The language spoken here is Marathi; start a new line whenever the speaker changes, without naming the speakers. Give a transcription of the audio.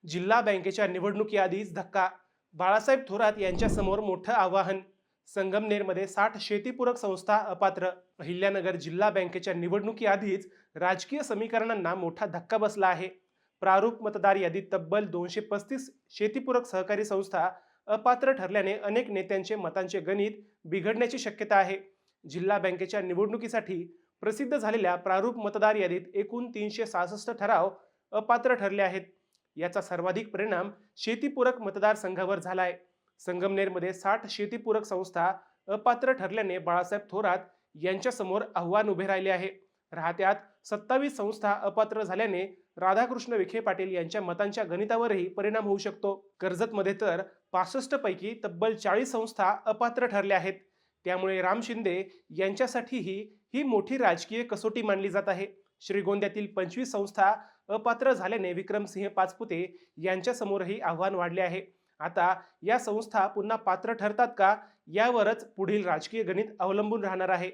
जिल्हा बँकेच्या निवडणुकीआधीच धक्का. बाळासाहेब थोरात यांच्यासमोर मोठं आव्हान. संगमनेरमध्ये 60 शेतीपूरक संस्था अपात्र. अहिल्यानगर जिल्हा बँकेच्या निवडणुकीआधीच राजकीय समीकरणांना मोठा धक्का बसला आहे. प्रारूप मतदार यादीत तब्बल 235 शेतीपूरक सहकारी संस्था अपात्र ठरल्याने अनेक नेत्यांचे मतांचे गणित बिघडण्याची शक्यता आहे. जिल्हा बँकेच्या निवडणुकीसाठी प्रसिद्ध झालेल्या प्रारूप मतदार यादीत एकूण 366 ठराव अपात्र ठरले आहेत. याचा सर्वाधिक परिणाम शेतीपूरक मतदारसंघावर झाला आहे. संगमनेरमध्ये 60 शेतीपूरक संस्था अपात्र ठरल्याने बाळासाहेब थोरात यांच्यासमोर आव्हान उभे राहिले आहे. राहत्यात 27 संस्था अपात्र झाल्याने राधाकृष्ण विखे पाटील यांच्या मतांच्या गणितावरही परिणाम होऊ शकतो. कर्जतमध्ये तर 65 पैकी तब्बल 40 संस्था अपात्र ठरल्या आहेत. त्यामुळे राम शिंदे यांच्यासाठीही ही मोठी राजकीय कसोटी मानली जात आहे. श्रीगोंद्यातील 25 संस्था अपात्र झाल्याने विक्रमसिंह पाचपुते यांच्यासमोरही आव्हान वाढले आहे. आता या संस्था पुन्हा पात्र ठरतात का, यावरच पुढील राजकीय गणित अवलंबून राहणार आहे.